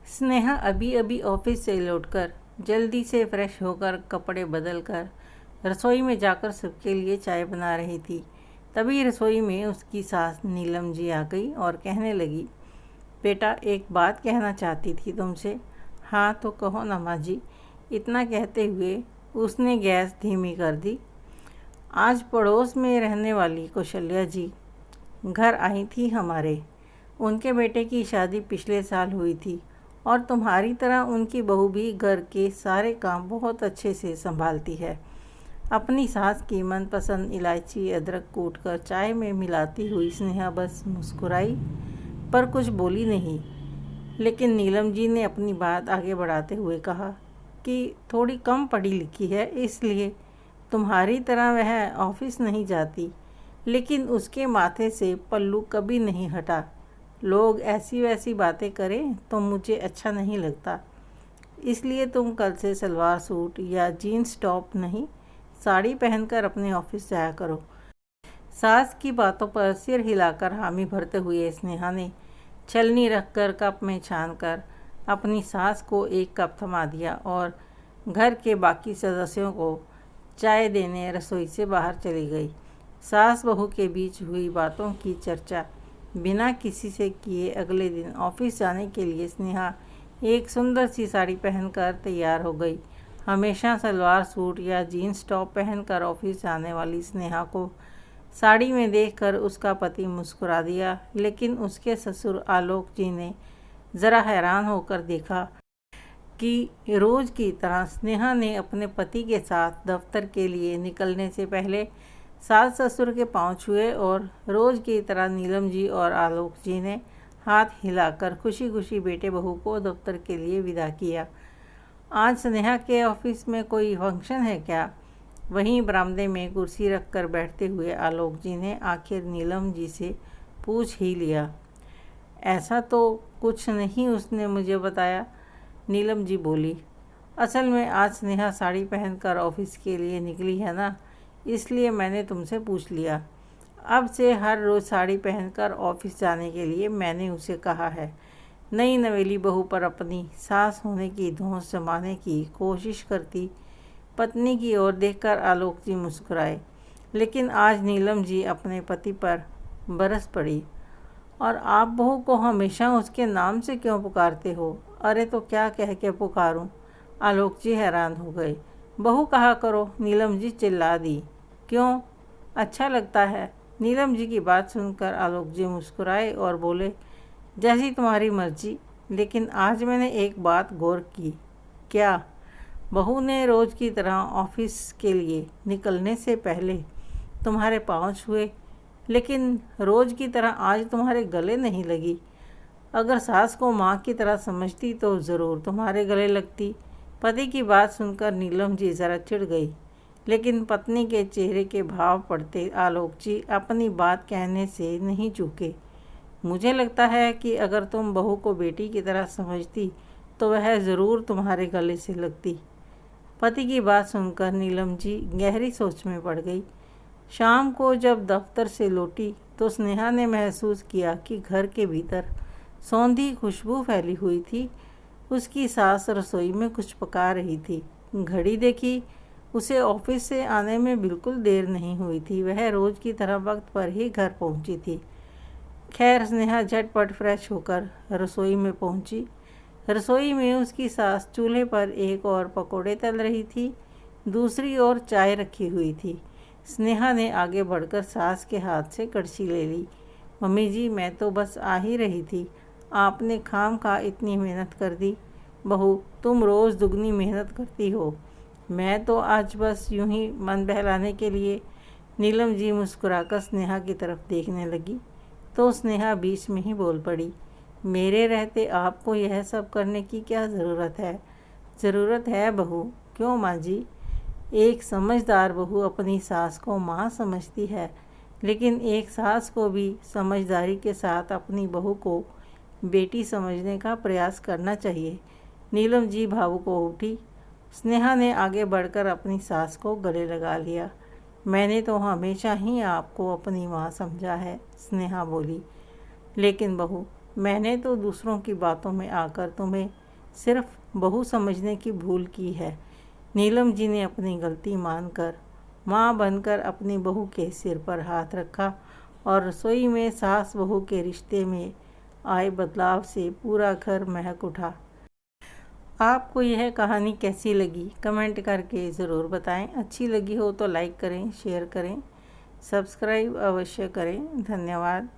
स्नेहा अभी अभी ऑफिस से लौटकर जल्दी से फ्रेश होकर कपड़े बदलकर रसोई में जाकर सबके लिए चाय बना रही थी। तभी रसोई में उसकी सास नीलम जी आ गई और कहने लगी, बेटा एक बात कहना चाहती थी तुमसे। हाँ तो कहो ना माँ जी। इतना कहते हुए उसने गैस धीमी कर दी। आज पड़ोस में रहने वाली कौशल्या जी घर आई थी हमारे। उनके बेटे की शादी पिछले साल हुई थी और तुम्हारी तरह उनकी बहू भी घर के सारे काम बहुत अच्छे से संभालती है। अपनी सास की मनपसंद इलायची अदरक कूटकर चाय में मिलाती हुई स्नेहा बस मुस्कुराई पर कुछ बोली नहीं। लेकिन नीलम जी ने अपनी बात आगे बढ़ाते हुए कहा कि थोड़ी कम पढ़ी लिखी है, इसलिए तुम्हारी तरह वह ऑफिस नहीं जाती, लेकिन उसके माथे से पल्लू कभी नहीं हटा। लोग ऐसी वैसी बातें करें तो मुझे अच्छा नहीं लगता, इसलिए तुम कल से सलवार सूट या जीन्स टॉप नहीं, साड़ी पहनकर अपने ऑफिस जाया करो। सास की बातों पर सिर हिलाकर हामी भरते हुए स्नेहा ने छलनी रखकर कप में छानकर अपनी सास को एक कप थमा दिया और घर के बाकी सदस्यों को चाय देने रसोई से बाहर चली गई। सास बहू के बीच हुई बातों की चर्चा बिना किसी से किए अगले दिन ऑफिस जाने के लिए स्नेहा एक सुंदर सी साड़ी पहनकर तैयार हो गई। हमेशा सलवार सूट या जीन्स टॉप पहनकर ऑफिस जाने वाली स्नेहा को साड़ी में देखकर उसका पति मुस्कुरा दिया, लेकिन उसके ससुर आलोक जी ने ज़रा हैरान होकर देखा कि रोज़ की तरह स्नेहा ने अपने पति के साथ दफ्तर के लिए निकलने से पहले सास ससुर के पांव छुए और रोज़ की तरह नीलम जी और आलोक जी ने हाथ हिलाकर खुशी खुशी बेटे बहू को दफ्तर के लिए विदा किया। आज स्नेहा के ऑफिस में कोई फंक्शन है क्या? वहीं बरामदे में कुर्सी रखकर बैठते हुए आलोक जी ने आखिर नीलम जी से पूछ ही लिया। ऐसा तो कुछ नहीं उसने मुझे बताया, नीलम जी बोली। असल में आज स्नेहा साड़ी पहनकर ऑफिस के लिए निकली है ना, इसलिए मैंने तुमसे पूछ लिया। अब से हर रोज़ साड़ी पहनकर ऑफिस जाने के लिए मैंने उसे कहा है। नई नवेली बहू पर अपनी सास होने की धौंस जमाने की कोशिश करती पत्नी की ओर देखकर आलोक जी मुस्कुराए, लेकिन आज नीलम जी अपने पति पर बरस पड़ी। और आप बहू को हमेशा उसके नाम से क्यों पुकारते हो? अरे तो क्या कह के पुकारूं? आलोक जी हैरान हो गए। बहू कहा करो, नीलम जी चिल्ला दी। क्यों, अच्छा लगता है? नीलम जी की बात सुनकर आलोक जी मुस्कुराए और बोले, जैसी तुम्हारी मर्जी, लेकिन आज मैंने एक बात गौर की। क्या? बहू ने रोज़ की तरह ऑफिस के लिए निकलने से पहले तुम्हारे पाँव छुए, लेकिन रोज़ की तरह आज तुम्हारे गले नहीं लगी। अगर सास को माँ की तरह समझती तो ज़रूर तुम्हारे गले लगती। पति की बात सुनकर नीलम जी ज़रा चिढ़ गई, लेकिन पत्नी के चेहरे के भाव पढ़ते आलोक जी अपनी बात कहने से नहीं चूके। मुझे लगता है कि अगर तुम बहू को बेटी की तरह समझती तो वह ज़रूर तुम्हारे गले से लगती। पति की बात सुनकर नीलम जी गहरी सोच में पड़ गई। शाम को जब दफ्तर से लौटी तो स्नेहा ने महसूस किया कि घर के भीतर सौंधी खुशबू फैली हुई थी। उसकी सास रसोई में कुछ पका रही थी। घड़ी देखी, उसे ऑफिस से आने में बिल्कुल देर नहीं हुई थी। वह रोज़ की तरह वक्त पर ही घर पहुंची थी। खैर स्नेहा झटपट फ्रेश होकर रसोई में पहुंची। रसोई में उसकी सास चूल्हे पर एक और पकोड़े तल रही थी, दूसरी ओर चाय रखी हुई थी। स्नेहा ने आगे बढ़कर सास के हाथ से कड़छी ले ली। मम्मी जी, मैं तो बस आ ही रही थी, आपने खामखा इतनी मेहनत कर दी। बहू, तुम रोज़ दुगनी मेहनत करती हो, मैं तो आज बस यूं ही मन बहलाने के लिए। नीलम जी मुस्कुराकर स्नेहा की तरफ देखने लगी तो स्नेहा बीच में ही बोल पड़ी, मेरे रहते आपको यह सब करने की क्या ज़रूरत है? ज़रूरत है बहू। क्यों माँ जी? एक समझदार बहू अपनी सास को माँ समझती है, लेकिन एक सास को भी समझदारी के साथ अपनी बहू को बेटी समझने का प्रयास करना चाहिए। नीलम जी भावुक हो उठी। स्नेहा ने आगे बढ़कर अपनी सास को गले लगा लिया। मैंने तो हमेशा ही आपको अपनी माँ समझा है, स्नेहा बोली, लेकिन बहू मैंने तो दूसरों की बातों में आकर तुम्हें सिर्फ बहू समझने की भूल की है। नीलम जी ने अपनी गलती मानकर माँ बनकर अपनी बहू के सिर पर हाथ रखा और रसोई में सास बहू के रिश्ते में आए बदलाव से पूरा घर महक उठा। आपको यह कहानी कैसी लगी कमेंट करके ज़रूर बताएं। अच्छी लगी हो तो लाइक करें, शेयर करें, सब्सक्राइब अवश्य करें। धन्यवाद।